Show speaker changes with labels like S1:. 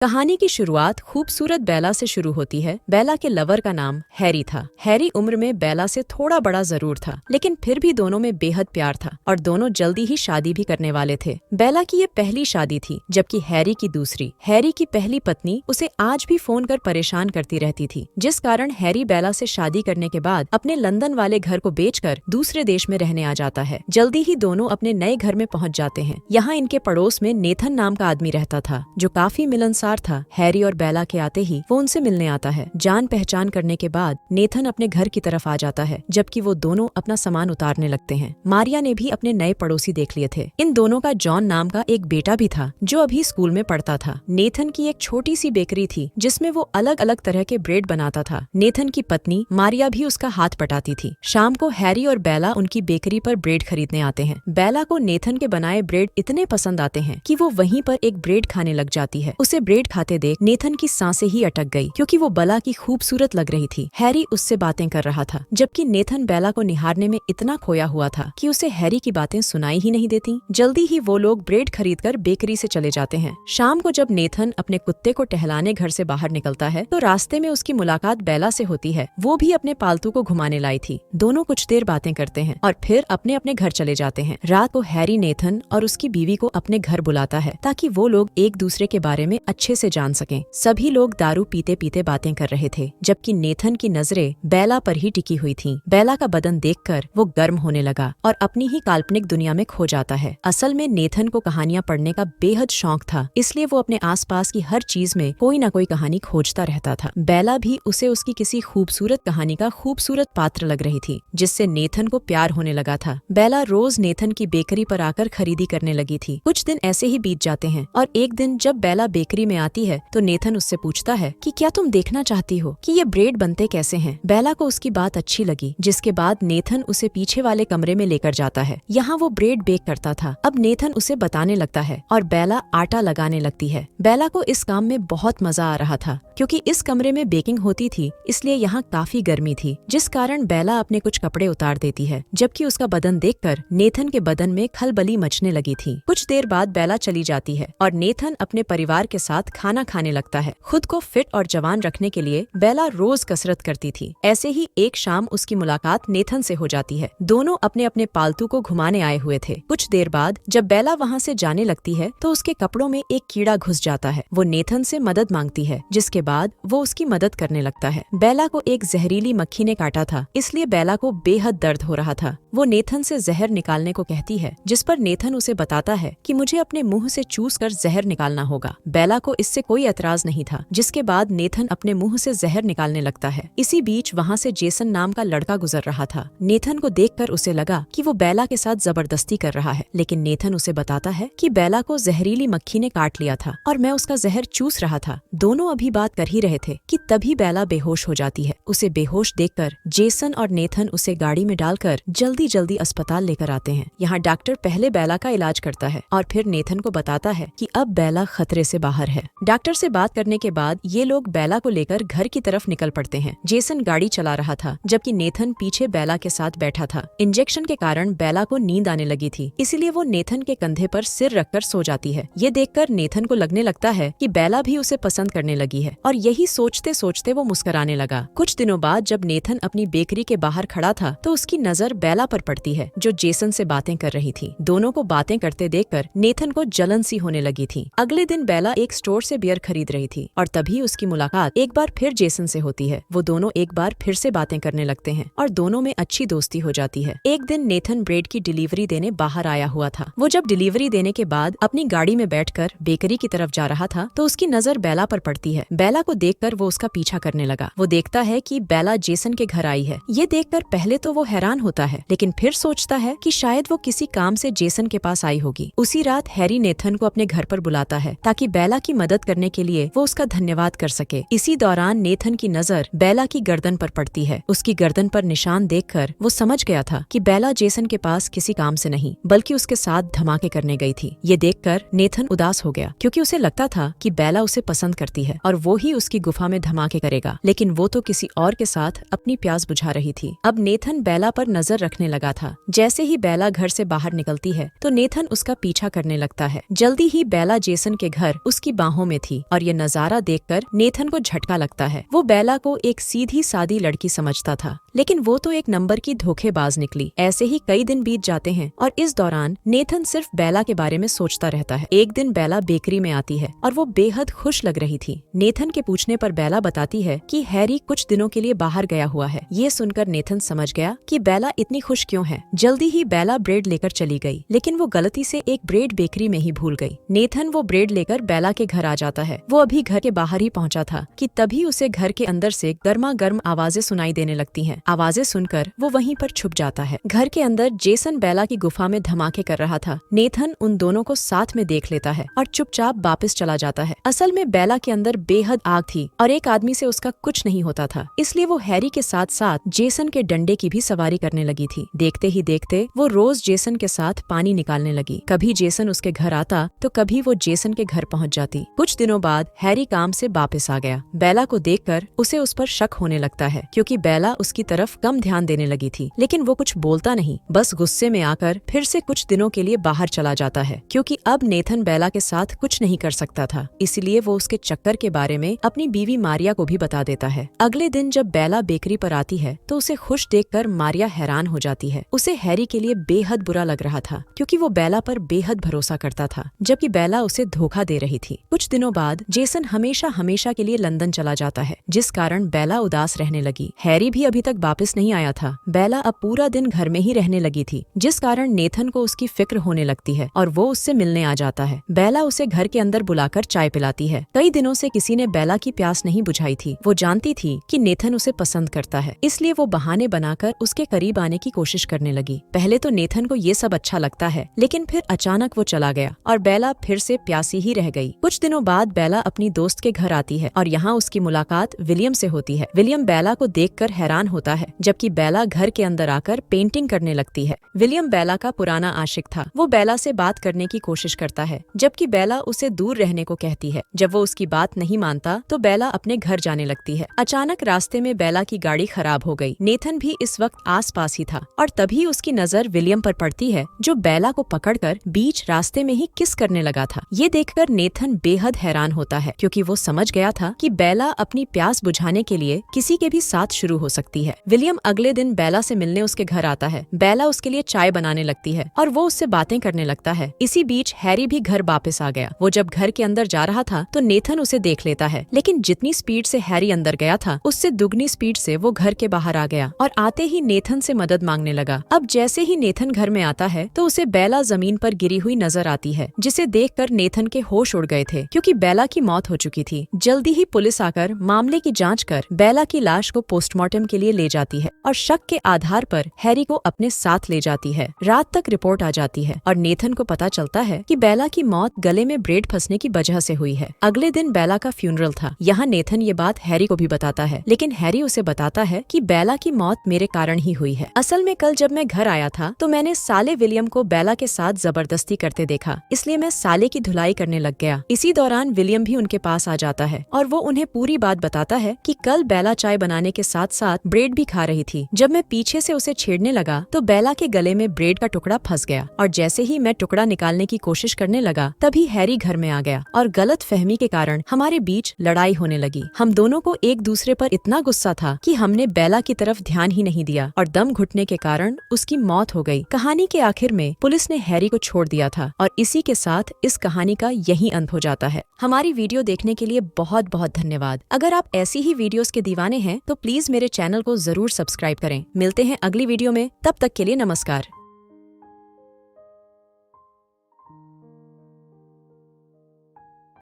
S1: कहानी की शुरुआत खूबसूरत बेला से शुरू होती है। बेला के लवर का नाम हैरी था। हैरी उम्र में बेला से थोड़ा बड़ा जरूर था, लेकिन फिर भी दोनों में बेहद प्यार था और दोनों जल्दी ही शादी भी करने वाले थे। बेला की ये पहली शादी थी, जबकि हैरी की दूसरी। हैरी की पहली पत्नी उसे आज भी फोन कर परेशान करती रहती थी, जिस कारण हैरी बेला से शादी करने के बाद अपने लंदन वाले घर को बेचकर दूसरे देश में रहने आ जाता है। जल्दी ही दोनों अपने नए घर में पहुंच जाते हैं। यहाँ इनके पड़ोस में नेथन नाम का आदमी रहता था, जो काफी मिलनसार था। हैरी और बेला के आते ही वो उनसे मिलने आता है। जान पहचान करने के बाद नेथन अपने घर की तरफ आ जाता है, जबकि वो दोनों अपना सामान उतारने लगते हैं। मारिया ने भी अपने नए पड़ोसी देख लिए थे। इन दोनों का जॉन नाम का एक बेटा भी था, जो अभी स्कूल में पढ़ता था। नेथन की एक छोटी सी बेकरी थी, जिसमें वो अलग अलग तरह के ब्रेड बनाता था। नेथन की पत्नी मारिया भी उसका हाथ बटाती थी। शाम को हैरी और बेला उनकी बेकरी पर ब्रेड खरीदने आते हैं। बेला को नेथन के बनाए ब्रेड इतने पसंद आते हैं कि वो वहीं पर एक ब्रेड खाने लग जाती है। उसे ब्रेड खाते देख नेथन की सांसें ही अटक गई, क्योंकि वो बेला की खूबसूरत लग रही थी। हैरी उससे बातें कर रहा था, जबकि नेथन बेला को निहारने में इतना खोया हुआ था कि उसे हैरी की बातें सुनाई ही नहीं देती। जल्दी ही वो लोग ब्रेड खरीदकर बेकरी से चले जाते हैं। शाम को जब नेथन अपने कुत्ते को टहलाने घर से बाहर निकलता है, तो रास्ते में उसकी मुलाकात बेला से होती है। वो भी अपने पालतू को घुमाने लाई थी। दोनों कुछ देर बातें करते हैं और फिर अपने अपने घर चले जाते हैं। रात को हैरी नेथन और उसकी बीवी को अपने घर बुलाता है, ताकि वो लोग एक दूसरे के बारे में अच्छे से जान सकें। सभी लोग दारू पीते पीते बातें कर रहे थे, जबकि नेथन की नजरें बेला पर ही टिकी हुई थीं। बेला का बदन देखकर वो गर्म होने लगा और अपनी ही काल्पनिक दुनिया में खो जाता है। असल में नेथन को कहानियां पढ़ने का बेहद शौक था, इसलिए वो अपने आसपास की हर चीज में कोई न कोई कहानी खोजता रहता था। बेला भी उसे उसकी किसी खूबसूरत कहानी का खूबसूरत पात्र लग रही थी, जिससे नेथन को प्यार होने लगा था। बेला रोज नेथन की बेकरी पर आकर खरीदी करने लगी थी। कुछ दिन ऐसे ही बीत जाते हैं और एक दिन जब बेला बेकरी में आती है, तो नेथन उससे पूछता है कि क्या तुम देखना चाहती हो कि ये ब्रेड बनते कैसे हैं। बेला को उसकी बात अच्छी लगी, जिसके बाद नेथन उसे पीछे वाले कमरे में लेकर जाता है। यहाँ वो ब्रेड बेक करता था। अब नेथन उसे बताने लगता है और बेला आटा लगाने लगती है। बेला को इस काम में बहुत मजा आ रहा था, क्योंकि इस कमरे में बेकिंग होती थी, इसलिए यहाँ काफी गर्मी थी, जिस कारण बेला अपने कुछ कपड़े उतार देती है, जबकि उसका बदन देखकर नेथन के बदन में खलबली मचने लगी थी। कुछ देर बाद बेला चली जाती है और नेथन अपने परिवार के साथ खाना खाने लगता है। खुद को फिट और जवान रखने के लिए बेला रोज कसरत करती थी। ऐसे ही एक शाम उसकी मुलाकात नेथन से हो जाती है। दोनों अपने अपने पालतू को घुमाने आए हुए थे। कुछ देर बाद जब बेला वहाँ से जाने लगती है, तो उसके कपड़ों में एक कीड़ा घुस जाता है। वो नेथन से मदद मांगती है, जिसके बाद वो उसकी मदद करने लगता है। बेला को एक जहरीली मक्खी ने काटा था, इसलिए बेला को बेहद दर्द हो रहा था। वो नेथन से जहर निकालने को कहती है, जिस पर नेथन उसे बताता है कि मुझे अपने मुंह से चूस कर जहर निकालना होगा। बेला को इससे कोई एतराज नहीं था, जिसके बाद नेथन अपने मुंह से जहर निकालने लगता है। इसी बीच वहाँ से जेसन नाम का लड़का गुजर रहा था। नेथन को देखकर उसे लगा कि वो बेला के साथ जबरदस्ती कर रहा है, लेकिन नेथन उसे बताता है कि बेला को जहरीली मक्खी ने काट लिया था और मैं उसका जहर चूस रहा था। दोनों अभी बात कर ही रहे थे कि तभी बेला बेहोश हो जाती है। उसे बेहोश देखकर जेसन और नेथन उसे गाड़ी में डालकर जल्दी जल्दी अस्पताल लेकर आते हैं। यहाँ डॉक्टर पहले बेला का इलाज करता है और फिर नेथन को बताता है कि अब बेला खतरे से बाहर है। डॉक्टर से बात करने के बाद ये लोग बेला को लेकर घर की तरफ निकल पड़ते हैं। जेसन गाड़ी चला रहा था, जबकि नेथन पीछे बेला के साथ बैठा था। इंजेक्शन के कारण बेला को नींद आने लगी थी, इसीलिए वो नेथन के कंधे पर सिर रखकर सो जाती है। ये देखकर नेथन को लगने लगता है कि बेला भी उसे पसंद करने लगी है, और यही सोचते सोचते वो मुस्कुराने लगा। कुछ दिनों बाद जब नेथन अपनी बेकरी के बाहर खड़ा था, तो उसकी नजर बेला पर पड़ती है, जो जेसन से बातें कर रही थी। दोनों को बातें करते देखकर नेथन को जलन सी होने लगी थी। अगले दिन बेला एक स्टोर से बियर खरीद रही थी और तभी उसकी मुलाकात एक बार फिर जेसन से होती है। वो दोनों एक बार फिर से बातें करने लगते हैं और दोनों में अच्छी दोस्ती हो जाती है। एक दिन नेथन ब्रेड की डिलीवरी देने बाहर आया हुआ था। वो जब डिलीवरी देने के बाद अपनी गाड़ी में बैठकर बेकरी की तरफ जा रहा था, तो उसकी नजर बेला पर पड़ती है। बेला को देखकर वो उसका पीछा करने लगा। वो देखता है कि बेला जेसन के घर आई है। ये देखकर पहले तो वो हैरान होता है, लेकिन फिर सोचता है कि शायद वो किसी काम से जेसन के पास आई होगी। उसी रात हैरी नेथन को अपने घर पर बुलाता है, ताकि बेला की मदद करने के लिए वो उसका धन्यवाद कर सके। इसी दौरान नेथन की नजर बेला की गर्दन पर पड़ती है। उसकी गर्दन पर निशान देखकर वो समझ गया था कि बेला जेसन के पास किसी काम से नहीं, बल्कि उसके साथ धमाके करने गई थी। ये देखकर नेथन उदास हो गया, क्योंकि उसे लगता था कि बेला उसे पसंद करती है और वो ही उसकी गुफा में धमाके करेगा, लेकिन वो तो किसी और के साथ अपनी प्यास बुझा रही थी। अब नेथन बेला पर नजर रखने लगा था। जैसे ही बेला घर से बाहर निकलती है, तो नेथन उसका पीछा करने लगता है। जल्दी ही बेला जेसन के घर उसकी बाहों में थी और ये नजारा देखकर नेथन को झटका लगता है। वो बेला को एक सीधी सादी लड़की समझता था, लेकिन वो तो एक नंबर की धोखेबाज निकली। ऐसे ही कई दिन बीत जाते हैं और इस दौरान नेथन सिर्फ बेला के बारे में सोचता रहता है। एक दिन बेला बेकरी में आती है और वो बेहद खुश लग रही थी। नेथन के पूछने पर बेला बताती है कि हैरी कुछ दिनों के लिए बाहर गया हुआ है। ये सुनकर नेथन समझ गया कि बेला इतनी खुश क्यों है। जल्दी ही बेला ब्रेड लेकर चली गई, लेकिन वो गलती से एक ब्रेड बेकरी में ही भूल गई। नेथन वो ब्रेड लेकर बेला के घर आ जाता है। वो अभी घर के बाहर ही पहुंचा था कि तभी उसे घर के अंदर से गर्मा गर्म आवाजें सुनाई देने लगती हैं। आवाजें सुनकर वो वहीं पर छुप जाता है। घर के अंदर जेसन बेला की गुफा में धमाके कर रहा था। नेथन उन दोनों को साथ में देख लेता है और चुपचाप वापस चला जाता है। असल में बेला के अंदर बेहद आग थी और एक आदमी से उसका कुछ नहीं होता था, इसलिए वो हैरी के साथ साथ जेसन के डंडे की भी सवारी करने लगी थी। देखते ही देखते वो रोज जेसन के साथ पानी निकालने लगी। कभी जेसन उसके घर आता तो कभी वो जेसन के घर पहुंच जाती। कुछ दिनों बाद हैरी काम से वापस आ गया। बेला को देखकर उसे उस पर शक होने लगता है, क्योंकि बेला उसकी तरफ कम ध्यान देने लगी थी। लेकिन वो कुछ बोलता नहीं, बस गुस्से में आकर फिर से कुछ दिनों के लिए बाहर चला जाता है, क्योंकि अब नेथन बेला के साथ कुछ नहीं कर सकता था। इसलिए वो उसके चक्कर के बारे में अपनी बीवी मारिया को भी बता देता है। अगले दिन जब बेला बेकरी पर आती है तो उसे खुश देखकर मारिया हैरान हो जाती है। उसे हैरी के लिए बेहद बुरा लग रहा था, क्योंकि वो बेला पर बेहद भरोसा करता था, जबकि बेला उसे धोखा दे रही थी। कुछ दिनों बाद जेसन हमेशा हमेशा के लिए लंदन चला जाता है, जिस कारण बेला उदास रहने लगी। हैरी भी अभी तक वापस नहीं आया था। बेला अब पूरा दिन घर में ही रहने लगी थी, जिस कारण नेथन को उसकी फिक्र होने लगती है और वो उससे मिलने आ जाता है। बेला उसे घर के अंदर बुलाकर चाय पिलाती है। कई दिनों से किसी ने बेला की प्यास नहीं बुझाई थी। वो जानती थी कि नेथन उसे पसंद करता है, इसलिए वो बहाने बनाकर उसके करीब आने की कोशिश करने लगी। पहले तो नेथन को ये सब अच्छा लगता है, लेकिन फिर अचानक वो चला गया और बेला फिर से प्यासी ही रह गई। कुछ दिनों बाद बेला अपनी दोस्त के घर आती है और यहाँ उसकी मुलाकात विलियम से होती है। विलियम बेला को देखकर हैरान होता है, जबकि बेला घर के अंदर आकर पेंटिंग करने लगती है। विलियम बेला का पुराना आशिक था। वो बेला से बात करने की कोशिश करता है, जबकि बेला उसे दूर रहने को कहती है। जब वो उसकी बात नहीं मानता तो बेला अपने घर जाने लगती है। अचानक रास्ते में बेला की गाड़ी खराब हो गई। नेथन भी इस वक्त आसपास ही था और तभी उसकी नजर विलियम पर पड़ती है, जो बेला को पकड़कर बीच रास्ते में ही किस करने लगा था। ये देखकर नेथन बेहद हैरान होता है, क्योंकि वो समझ गया था कि बेला अपनी प्यास बुझाने के लिए किसी के भी साथ शुरू हो सकती है। विलियम अगले दिन बेला से मिलने उसके घर आता है। बेला उसके लिए चाय बनाने लगती है और वो उससे बातें करने लगता है। इसी बीच हैरी भी घर वापस आ गया। वो जब घर के अंदर जा रहा था तो नेथन उसे देख लेता है, लेकिन जितनी स्पीड से हैरी अंदर गया था उससे दुगनी स्पीड से वो घर के बाहर आ गया और आते ही नेथन से मदद मांगने लगा। अब जैसे ही नेथन घर में आता है तो उसे बेला जमीन पर गिरी हुई नजर आती है, जिसे देखकर नेथन के होश उड़ गए थे, क्योंकि बेला की मौत हो चुकी थी। जल्दी ही पुलिस आकर मामले की जांच कर बेला की लाश को पोस्टमार्टम के लिए ले जाती है और शक के आधार पर हैरी को अपने साथ ले जाती है। रात तक रिपोर्ट आ जाती है और नेथन को पता चलता है कि बेला की मौत गले में ब्रेड फंसने की वजह से हुई है। अगले दिन बेला का फ्यूनरल था। यहाँ नेथन ये बात हैरी को भी बताता है, लेकिन हैरी उसे बताता है कि बेला की मौत मेरे कारण ही हुई है। असल में कल जब मैं घर आया था तो मैंने साले विलियम को बेला के साथ जबरदस्ती करते देखा, इसलिए मैं साले की धुलाई करने लग गया। इसी दौरान विलियम भी उनके पास आ जाता है और वो उन्हें पूरी बात बताता है कि कल बेला चाय बनाने के साथ साथ ब्रेड भी खा रही थी। जब मैं पीछे से उसे छेड़ने लगा तो बेला के गले में ब्रेड का टुकड़ा फंस गया और जैसे ही मैं टुकड़ा निकालने की कोशिश करने लगा तभी हैरी घर में आ गया और गलत फहमी के कारण हमारे बीच लड़ाई होने लगी। हम दोनों को एक दूसरे पर इतना गुस्सा था कि हमने बेला की तरफ ध्यान ही नहीं दिया और दम घुटने के कारण उसकी मौत हो गई। कहानी के आखिर में पुलिस ने हैरी को छोड़ दिया था और इसी के साथ इस कहानी का यही अंत हो जाता है। हमारी वीडियो देखने के लिए बहुत बहुत धन्यवाद। अगर आप ऐसी ही वीडियोस के दीवाने हैं तो प्लीज मेरे चैनल को जरूर सब्सक्राइब करें। मिलते हैं अगली वीडियो में, तब तक के लिए नमस्कार।